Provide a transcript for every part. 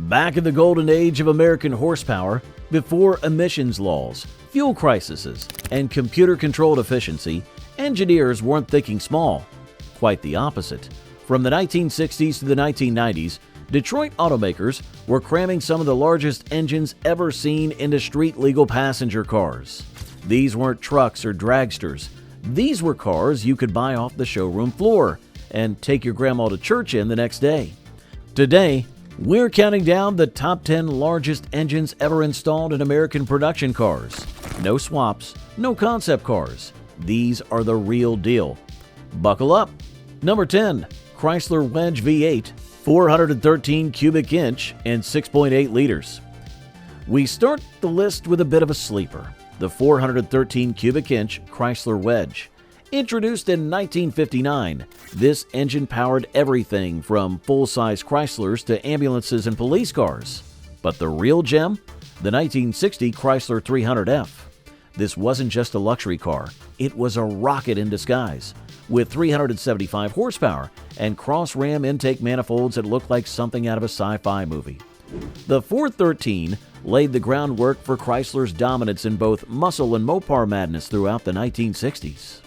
Back in the golden age of American horsepower, before emissions laws, fuel crises, and computer-controlled efficiency, engineers weren't thinking small. Quite the opposite. From the 1960s to the 1990s, Detroit automakers were cramming some of the largest engines ever seen into street-legal passenger cars. These weren't trucks or dragsters. These were cars you could buy off the showroom floor and take your grandma to church in the next day. Today, we're counting down the top 10 largest engines ever installed in American production cars. No swaps, no concept cars. These are the real deal. Buckle up. Number 10. Chrysler Wedge V8, 413 cubic inch and 6.8 liters. We start the list with a bit of a sleeper. The 413 cubic inch Chrysler Wedge. Introduced in 1959, this engine powered everything from full-size Chryslers to ambulances and police cars. But the real gem? The 1960 Chrysler 300F. This wasn't just a luxury car, it was a rocket in disguise, with 375 horsepower and cross-ram intake manifolds that looked like something out of a sci-fi movie. The 413 laid the groundwork for Chrysler's dominance in both muscle and Mopar madness throughout the 1960s.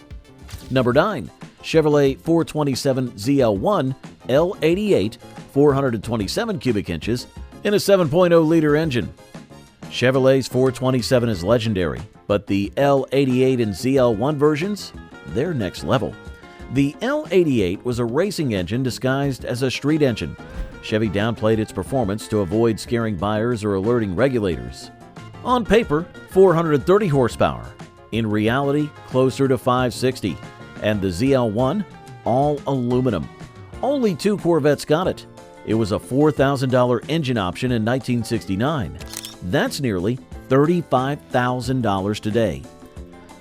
Number 9. Chevrolet 427 ZL1 L88, 427 cubic inches, in a 7.0-liter engine. Chevrolet's 427 is legendary, but the L88 and ZL1 versions, they're next level. The L88 was a racing engine disguised as a street engine. Chevy downplayed its performance to avoid scaring buyers or alerting regulators. On paper, 430 horsepower. In reality, closer to 560. And the ZL1, all aluminum. Only 2 Corvettes got it. It was a $4,000 engine option in 1969. That's nearly $35,000 today.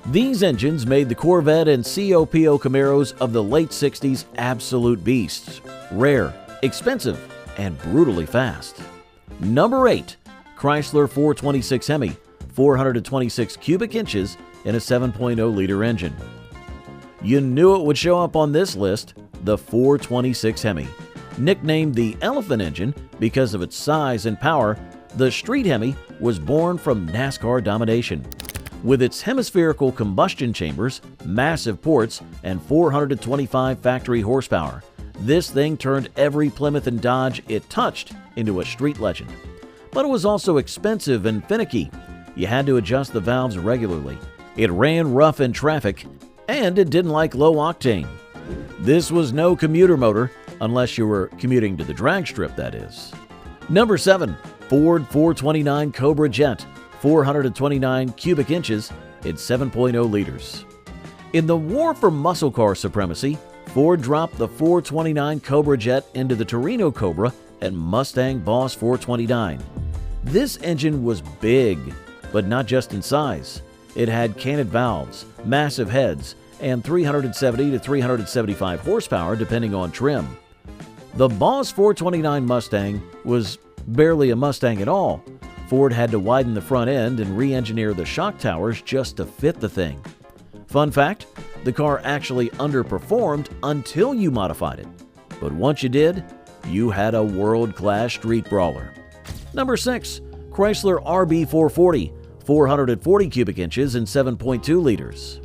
These engines made the Corvette and COPO Camaros of the late 60s absolute beasts. Rare, expensive, and brutally fast. Number 8. Chrysler 426 Hemi, 426 cubic inches in a 7.0-liter engine. You knew it would show up on this list, the 426 Hemi. Nicknamed the Elephant Engine because of its size and power, the Street Hemi was born from NASCAR domination. With its hemispherical combustion chambers, massive ports, and 425 factory horsepower, this thing turned every Plymouth and Dodge it touched into a street legend. But it was also expensive and finicky. You had to adjust the valves regularly. It ran rough in traffic, and it didn't like low octane. This was no commuter motor, unless you were commuting to the drag strip, that is. Number 7. Ford 429 Cobra Jet, 429 cubic inches in 7.0 liters. In the war for muscle car supremacy, Ford dropped the 429 Cobra Jet into the Torino Cobra and Mustang Boss 429. This engine was big, but not just in size. It had canted valves, massive heads, and 370 to 375 horsepower depending on trim. The Boss 429 Mustang was barely a Mustang at all. Ford had to widen the front end and re-engineer the shock towers just to fit the thing. Fun fact, the car actually underperformed until you modified it. But once you did, you had a world-class street brawler. Number 6. Chrysler RB 440, 440 cubic inches and 7.2 liters.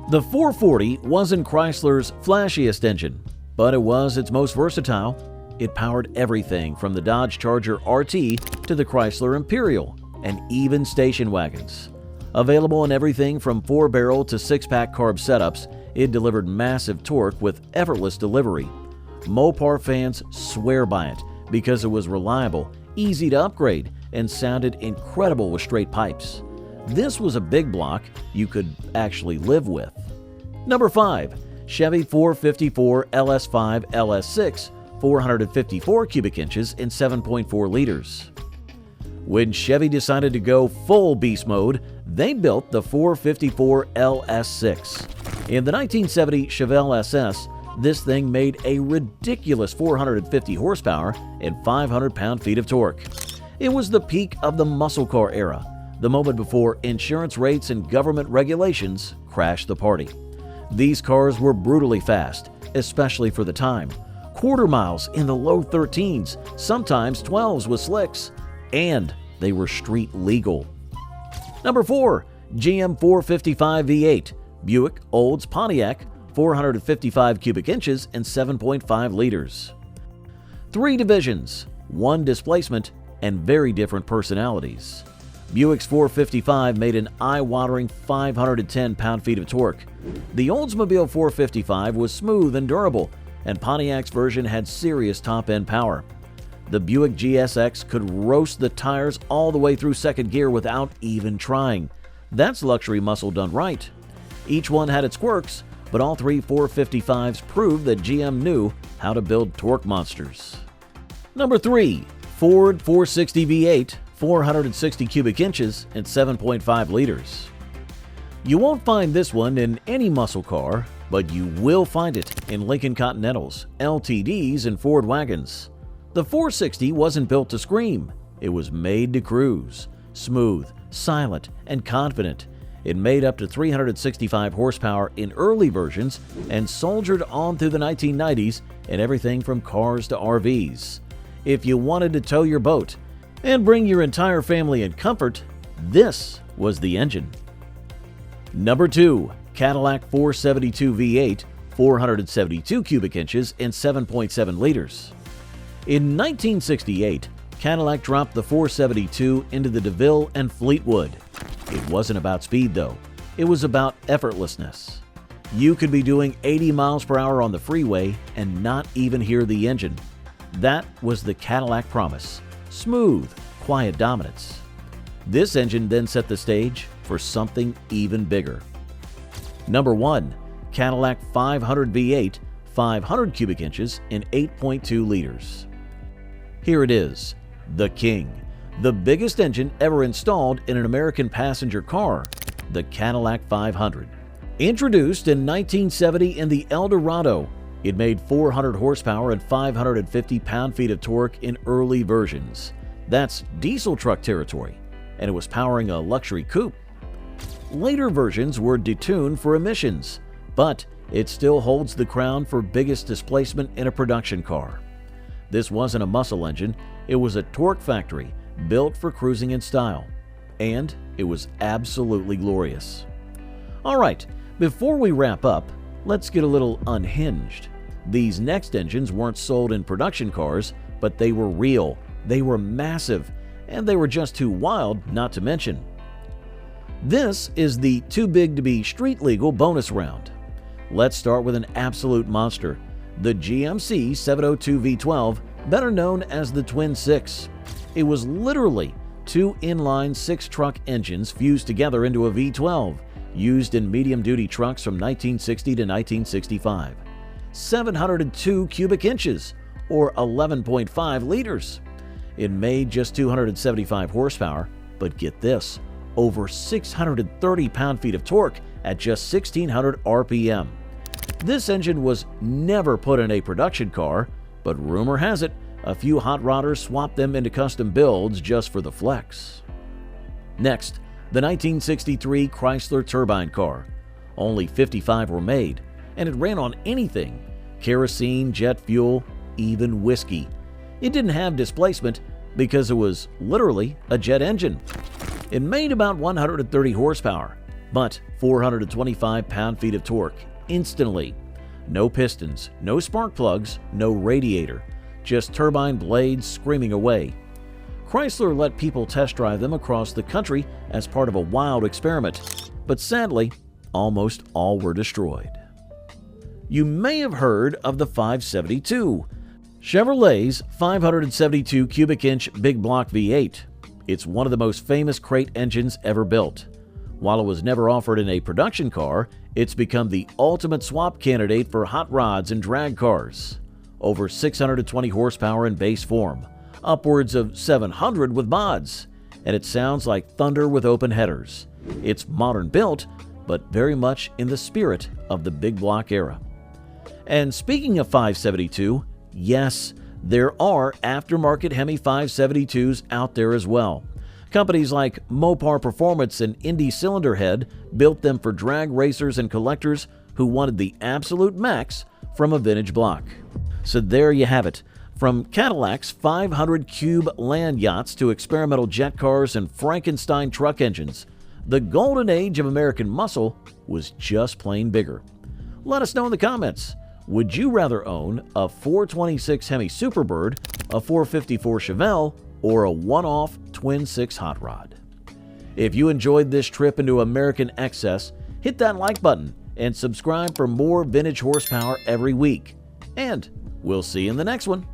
The 440 wasn't Chrysler's flashiest engine, but it was its most versatile. It powered everything from the Dodge Charger RT to the Chrysler Imperial, and even station wagons. Available in everything from 4-barrel to 6-pack carb setups, it delivered massive torque with effortless delivery. Mopar fans swear by it because it was reliable, easy to upgrade, and sounded incredible with straight pipes. This was a big block you could actually live with. Number 5. Chevy 454 LS5 LS6, 454 cubic inches and 7.4 liters. When Chevy decided to go full beast mode, they built the 454 LS6. In the 1970 Chevelle SS, this thing made a ridiculous 450 horsepower and 500 pound-feet of torque. It was the peak of the muscle car era, the moment before insurance rates and government regulations crashed the party. These cars were brutally fast, especially for the time. quarter miles in the low 13s, sometimes 12s with slicks, and they were street legal. Number 4. GM 455 V8, Buick Olds Pontiac, 455 cubic inches and 7.5 liters. 3 divisions, 1 displacement, and very different personalities. Buick's 455 made an eye-watering 510 pound-feet of torque. The Oldsmobile 455 was smooth and durable, and Pontiac's version had serious top-end power. The Buick GSX could roast the tires all the way through second gear without even trying. That's luxury muscle done right. Each one had its quirks, but all 3 455s proved that GM knew how to build torque monsters. Number 3. Ford 460 V8, 460 cubic inches and 7.5 liters. You won't find this one in any muscle car, but you will find it in Lincoln Continentals, LTDs, and Ford wagons. The 460 wasn't built to scream, it was made to cruise. Smooth, silent, and confident. It made up to 365 horsepower in early versions and soldiered on through the 1990s in everything from cars to RVs. If you wanted to tow your boat and bring your entire family in comfort, this was the engine. Number 2. Cadillac 472 V8, 472 cubic inches and 7.7 liters. In 1968, Cadillac dropped the 472 into the DeVille and Fleetwood. It wasn't about speed though, it was about effortlessness. You could be doing 80 miles per hour on the freeway and not even hear the engine. That was the Cadillac promise: smooth, quiet dominance. This engine then set the stage for something even bigger. Number 1. Cadillac 500 V8, 500 cubic inches and 8.2 liters. Here it is, the King, the biggest engine ever installed in an American passenger car, the Cadillac 500. Introduced in 1970 in the Eldorado, it made 400 horsepower and 550 pound-feet of torque in early versions. That's diesel truck territory, and it was powering a luxury coupe. Later versions were detuned for emissions, but it still holds the crown for biggest displacement in a production car. This wasn't a muscle engine, it was a torque factory built for cruising in style, and it was absolutely glorious. Alright, before we wrap up, let's get a little unhinged. These next engines weren't sold in production cars, but they were real, they were massive, and they were just too wild not to mention. This is the too big to be street legal bonus round. Let's start with an absolute monster, the GMC 702 V12, better known as the Twin 6. It was literally 2 inline 6-truck engines fused together into a V12, used in medium-duty trucks from 1960 to 1965. 702 cubic inches, or 11.5 liters. It made just 275 horsepower, but get this, over 630 pound-feet of torque at just 1600 RPM. This engine was never put in a production car, but rumor has it a few hot rodders swapped them into custom builds just for the flex. Next, the 1963 Chrysler turbine car. Only 55 were made, and it ran on anything: kerosene, jet fuel, even whiskey. It didn't have displacement because it was literally a jet engine. It made about 130 horsepower, but 425 pound-feet of torque instantly. No pistons, no spark plugs, no radiator, just turbine blades screaming away. Chrysler let people test drive them across the country as part of a wild experiment, but sadly, almost all were destroyed. You may have heard of the 572, Chevrolet's 572 cubic inch big block V8. It's one of the most famous crate engines ever built. While it was never offered in a production car, it's become the ultimate swap candidate for hot rods and drag cars. Over 620 horsepower in base form, upwards of 700 with mods, and it sounds like thunder with open headers. It's modern built, but very much in the spirit of the big block era. And speaking of 572, yes, there are aftermarket Hemi 572s out there as well. Companies like Mopar Performance and Indy Cylinder Head built them for drag racers and collectors who wanted the absolute max from a vintage block. So there you have it. From Cadillac's 500-cube land yachts to experimental jet cars and Frankenstein truck engines, the golden age of American muscle was just plain bigger. Let us know in the comments. Would you rather own a 426 Hemi Superbird, a 454 Chevelle, or a one-off twin-six hot rod? If you enjoyed this trip into American excess, hit that like button and subscribe for more vintage horsepower every week. And we'll see you in the next one.